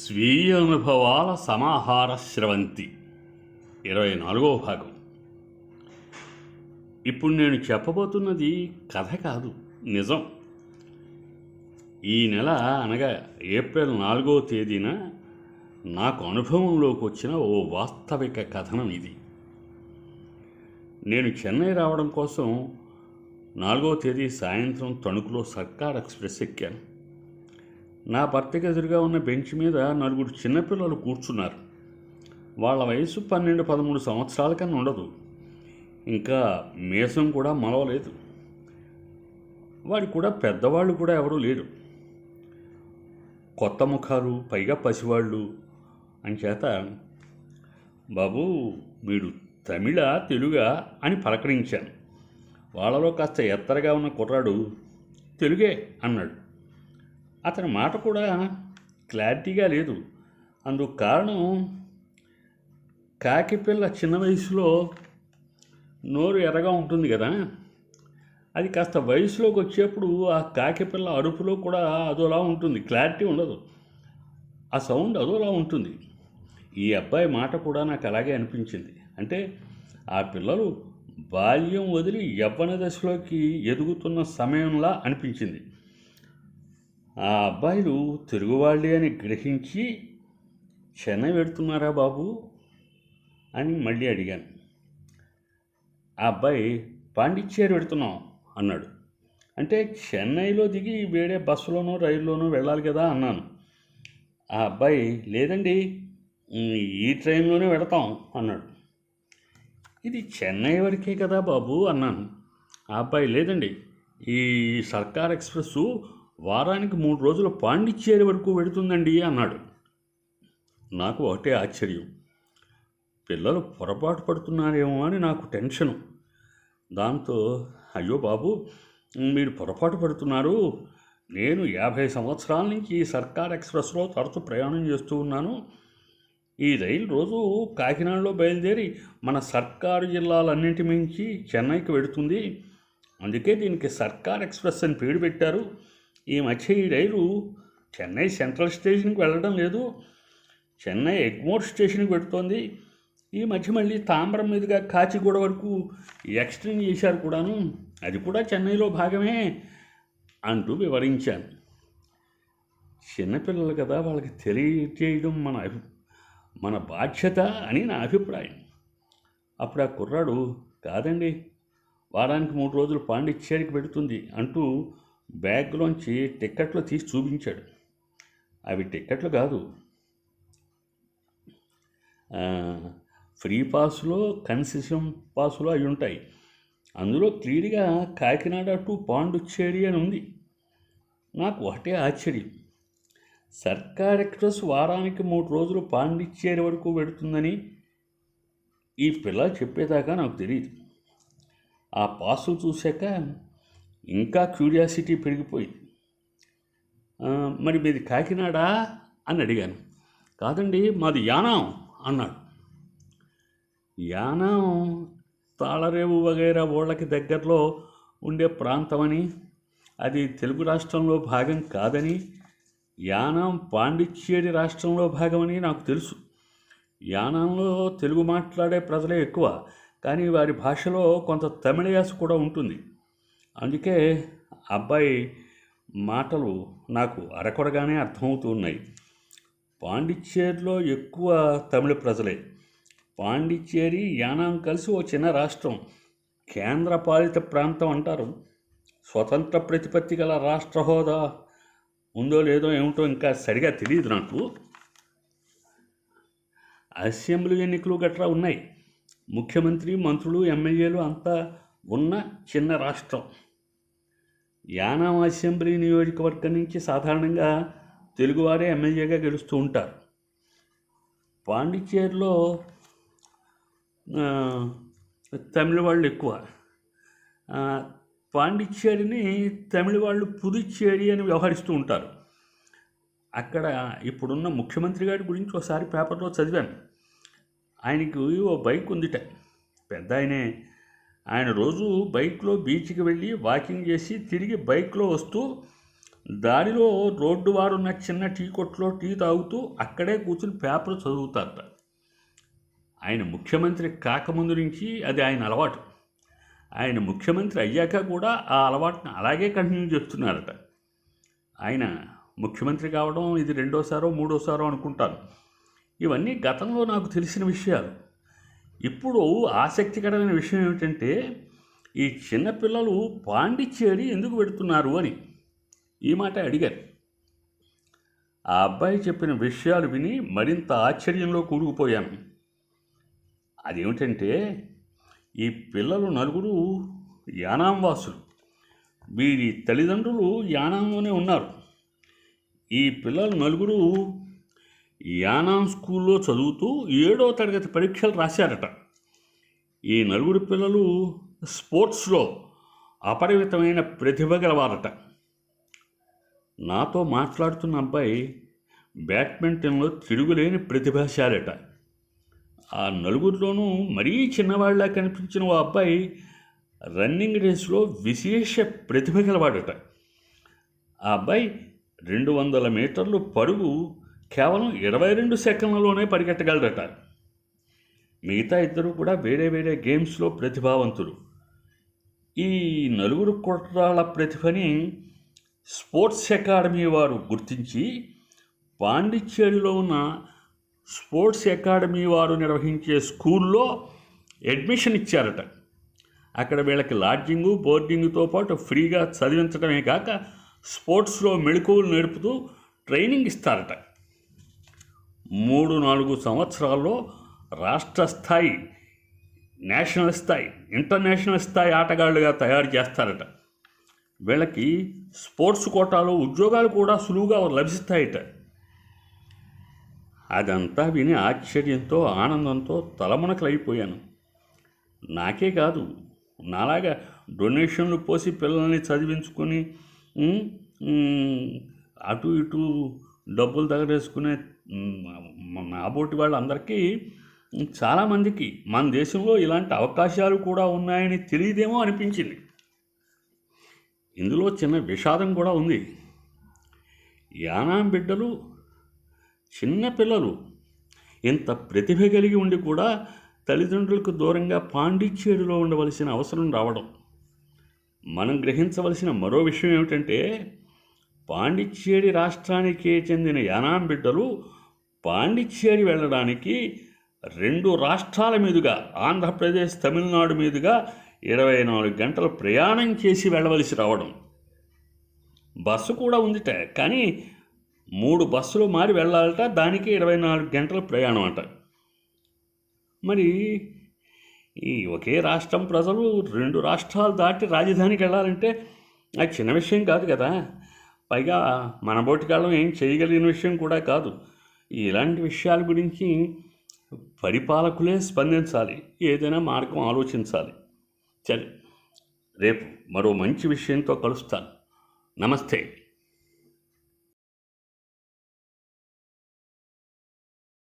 స్వీయ అనుభవాల సమాహార స్రవంతి 24వ భాగం. ఇప్పుడు నేను చెప్పబోతున్నది కథ కాదు, నిజం. ఈ నెల అనగా ఏప్రిల్ 4వ తేదీన నాకు అనుభవంలోకి వచ్చిన ఓ వాస్తవిక కథనం ఇది. నేను చెన్నై రావడం కోసం 4వ తేదీ సాయంత్రం తణుకులో సర్కార్ ఎక్స్ప్రెస్ ఎక్కాను. నా భర్తకి ఎదురుగా ఉన్న బెంచ్ మీద 4 చిన్నపిల్లలు కూర్చున్నారు. వాళ్ళ వయసు 12-13 సంవత్సరాల కన్నా ఉండదు. ఇంకా మీసం కూడా మలవలేదు. వాడు కూడా పెద్దవాళ్ళు కూడా ఎవరూ లేరు. కొత్త ముఖాలు, పైగా పసివాళ్ళు. అంచేత బాబు మీరు తమిళ తెలుగా అని పలకరించాను. వాళ్ళలో కాస్త ఎత్తరగా ఉన్న కుర్రాడు తెలుగే అన్నాడు. అతని మాట కూడా క్లారిటీగా లేదు. అందుకు కారణం కాకిపిల్ల చిన్న వయసులో నోరు ఎర్రగా ఉంటుంది కదా, అది కాస్త వయసులోకి వచ్చేప్పుడు ఆ కాకిపిల్ల అరుపులో కూడా అదోలా ఉంటుంది, క్లారిటీ ఉండదు, ఆ సౌండ్ అదోలా ఉంటుంది. ఈ అబ్బాయి మాట కూడా నాకు అలాగే అనిపించింది. అంటే ఆ పిల్లలు బాల్యం వదిలి యవ్వన దశలోకి ఎదుగుతున్న సమయంలా అనిపించింది. ఆ అబ్బాయిలు తెలుగువాళ్ళే అని గ్రహించి చెన్నై వెడుతున్నారా బాబు అని మళ్ళీ అడిగాను. ఆ అబ్బాయి పాండిచ్చేరి వెడుతున్నాం అన్నాడు. అంటే చెన్నైలో దిగి వేరే బస్సులోనో రైల్లోనో వెళ్ళాలి కదా అన్నాను. ఆ అబ్బాయి లేదండి ఈ ట్రైన్లోనే వెడతాం అన్నాడు. ఇది చెన్నై వరకే కదా బాబు అన్నాను. ఆ అబ్బాయి లేదండి ఈ సర్కార్ ఎక్స్ప్రెస్ వారానికి 3 రోజులు పాండిచ్చేరి వరకు వెడుతుందండి అన్నాడు. నాకు ఒకటే ఆశ్చర్యం. పిల్లలు పొరపాటు పడుతున్నారేమో అని నాకు టెన్షను. దాంతో అయ్యో బాబు మీరు పొరపాటు పడుతున్నారు, నేను 50 సంవత్సరాల నుంచి ఈ సర్కార్ ఎక్స్ప్రెస్లో తరచు ప్రయాణం చేస్తూ ఉన్నాను. ఈ రైలు రోజు కాకినాడలో బయలుదేరి మన సర్కారు జిల్లాలన్నింటి మించి చెన్నైకి వెడుతుంది. అందుకే దీనికి సర్కార్ ఎక్స్ప్రెస్ అని పేరు పెట్టారు. ఈ మధ్య ఈ రైలు చెన్నై సెంట్రల్ స్టేషన్కి వెళ్ళడం లేదు, చెన్నై ఎగ్మోర్ స్టేషన్కి పెడుతోంది. ఈ మధ్య మళ్ళీ తాంబరం మీదుగా కాచిగూడ వరకు ఎక్స్టెండ్ చేశారు కూడాను, అది కూడా చెన్నైలో భాగమే అంటూ వివరించాను. చిన్నపిల్లలు కదా, వాళ్ళకి తెలియజేయడం మన బాధ్యత అని నా అభిప్రాయం. అప్పుడు ఆ కుర్రాడు కాదండి వారానికి 3 రోజులు పాండిచ్చేరికి పెడుతుంది అంటూ బ్యాగ్లోంచి టిక్కెట్లు తీసి చూపించాడు. అవి టిక్కెట్లు కాదు, ఫ్రీ పాసులో కన్సెషన్ పాసులో అవి ఉంటాయి. అందులో క్లియర్గా కాకినాడ టు పాండిచ్చేరి అని ఉంది. నాకు ఒకటే ఆశ్చర్యం, సర్కార్ ఎక్స్ప్రెస్ వారానికి 3 రోజులు పాండిచ్చేరి వరకు పెడుతుందని ఈ పిల్ల చెప్పేదాకా నాకు తెలియదు. ఆ పాసులు చూశాక ఇంకా క్యూరియాసిటీ పెరిగిపోయింది. మరి మీది కాకినాడ అని అడిగాను. కాదండి మాది యానాం అన్నాడు. యానాం తాళరేవు వగైరా ఊళ్ళకి దగ్గరలో ఉండే ప్రాంతమని, అది తెలుగు రాష్ట్రంలో భాగం కాదని, యానాం పాండిచ్చేరి రాష్ట్రంలో భాగమని నాకు తెలుసు. యానాంలో తెలుగు మాట్లాడే ప్రజలే ఎక్కువ, కానీ వారి భాషలో కొంత తమిళ యాస కూడా ఉంటుంది. అందుకే అబ్బాయి మాటలు నాకు అరకొరగానే అర్థమవుతూ ఉన్నాయి. పాండిచ్చేరిలో ఎక్కువ తమిళ ప్రజలే. పాండిచ్చేరి యానాం కలిసి ఓ చిన్న రాష్ట్రం, కేంద్రపాలిత ప్రాంతం అంటారు. స్వతంత్ర ప్రతిపత్తి గల రాష్ట్ర హోదా ఉందో లేదో ఏమిటో ఇంకా సరిగా తెలియదు నాకు. అసెంబ్లీ ఎన్నికలు గట్రా ఉన్నాయి. ముఖ్యమంత్రి, మంత్రులు, ఎమ్మెల్యేలు అంతా ఉన్న చిన్న రాష్ట్రం. యానాం అసెంబ్లీ నియోజకవర్గం నుంచి సాధారణంగా తెలుగువారే ఎమ్మెల్యేగా గెలుస్తూ ఉంటారు. పాండిచ్చేరిలో తమిళ వాళ్ళు ఎక్కువ. పాండిచ్చేరిని తమిళ వాళ్ళు పుదుచ్చేరి అని వ్యవహరిస్తూ ఉంటారు. అక్కడ ఇప్పుడున్న ముఖ్యమంత్రి గారి గురించి ఒకసారి పేపర్లో చదివాను. ఆయనకి ఓ బైక్ ఉందిట, పెద్ద ఆయనే. ఆయన రోజు బైక్లో బీచ్కి వెళ్ళి వాకింగ్ చేసి తిరిగి బైక్లో వస్తూ దారిలో రోడ్డు వారున్న చిన్న టీ కొట్లో టీ తాగుతూ అక్కడే కూర్చుని పేపర్ చదువుతారట. ఆయన ముఖ్యమంత్రి కాకముందు నుంచి అది ఆయన అలవాటు. ఆయన ముఖ్యమంత్రి అయ్యాక కూడా ఆ అలవాటుని అలాగే కంటిన్యూ చేస్తున్నారట. ఆయన ముఖ్యమంత్రి కావడం ఇది రెండోసారో మూడోసారో అనుకుంటాను. ఇవన్నీ గతంలో నాకు తెలిసిన విషయాలు. ఇప్పుడు ఆసక్తికరమైన విషయం ఏమిటంటే, ఈ చిన్నపిల్లలు పాండిచ్చేరి ఎందుకు పెడుతున్నారు అని ఈ మాట అడిగారు. ఆ అబ్బాయి చెప్పిన విషయాలు విని మరింత ఆశ్చర్యంలో కూరుకుపోయాను. అదేమిటంటే, ఈ పిల్లలు నలుగురు యానాం వాసులు. వీరి తల్లిదండ్రులు యానాంలోనే ఉన్నారు. ఈ పిల్లలు నలుగురు యానాం స్కూల్లో చదువుతూ 7వ తరగతి పరీక్షలు రాశారట. ఈ నలుగురు పిల్లలు స్పోర్ట్స్లో అపరిమితమైన ప్రతిభ గలవారట. నాతో మాట్లాడుతున్న అబ్బాయి బ్యాడ్మింటన్లో తిరుగులేని ప్రతిభాశాలట. ఆ నలుగురిలోనూ మరీ చిన్నవాళ్ళ కనిపించిన ఓ అబ్బాయి రన్నింగ్ రేస్లో విశేష ప్రతిభ గలవాడట. ఆ అబ్బాయి 200 మీటర్లు పరుగు కేవలం 22 సెకండ్లలోనే పరిగెట్టగలడట. మిగతా ఇద్దరు కూడా వేరే వేరే గేమ్స్లో ప్రతిభావంతులు. ఈ నలుగురు కుర్రాళ్ళ ప్రతిభని స్పోర్ట్స్ అకాడమీ వారు గుర్తించి పాండిచ్చేరిలో ఉన్న స్పోర్ట్స్ అకాడమీ వారు నిర్వహించే స్కూల్లో అడ్మిషన్ ఇచ్చారట. అక్కడ వీళ్ళకి లాడ్జింగు బోర్డింగ్తో పాటు ఫ్రీగా చదివించడమే కాక స్పోర్ట్స్లో మెళకువలు నేర్పుతూ ట్రైనింగ్ ఇస్తారట. 3-4 సంవత్సరాల్లో రాష్ట్ర స్థాయి, నేషనల్ స్థాయి, ఇంటర్నేషనల్ స్థాయి ఆటగాళ్ళుగా తయారు చేస్తారట. వీళ్ళకి స్పోర్ట్స్ కోటాలో ఉద్యోగాలు కూడా సులువుగా లభిస్తాయట. అదంతా విని ఆశ్చర్యంతో ఆనందంతో తలమునకలైపోయాను. నాకే కాదు, నాలాగా డొనేషన్లు పోసి పిల్లల్ని చదివించుకొని అటు ఇటు డబ్బులు తగలేసుకునే నాబోటి వాళ్ళందరికీ, చాలామందికి మన దేశంలో ఇలాంటి అవకాశాలు కూడా ఉన్నాయని తెలియదేమో అనిపించింది. ఇందులో చిన్న విషాదం కూడా ఉంది. యానాం బిడ్డలు, చిన్నపిల్లలు ఇంత ప్రతిభ కలిగి ఉండి కూడా తల్లిదండ్రులకు దూరంగా పాండిచ్చేరిలో ఉండవలసిన అవసరం రావడం. మనం గ్రహించవలసిన మరో విషయం ఏమిటంటే, పాండిచ్చేరి రాష్ట్రానికే చెందిన యానాం బిడ్డలు పాండిచ్చేరి వెళ్ళడానికి 2 రాష్ట్రాల మీదుగా, ఆంధ్రప్రదేశ్, తమిళనాడు మీదుగా 24 గంటలు ప్రయాణం చేసి వెళ్ళవలసి రావడం. బస్సు కూడా ఉందిట, కానీ 3 బస్సులు మారి వెళ్ళాలట. దానికి 24 గంటల ప్రయాణం అంట. మరి ఈ ఒకే రాష్ట్రం ప్రజలు 2 రాష్ట్రాలు దాటి రాజధానికి వెళ్ళాలంటే అది చిన్న విషయం కాదు కదా. పైగా మన బోటికాళ్ళం ఏం చేయగలిగిన విషయం కూడా కాదు. ఇలాంటి విషయాల గురించి పరిపాలకులే స్పందించాలి, ఏదైనా మార్గం ఆలోచించాలి. సరే, రేపు మరో మంచి విషయంతో కలుస్తాను. నమస్తే.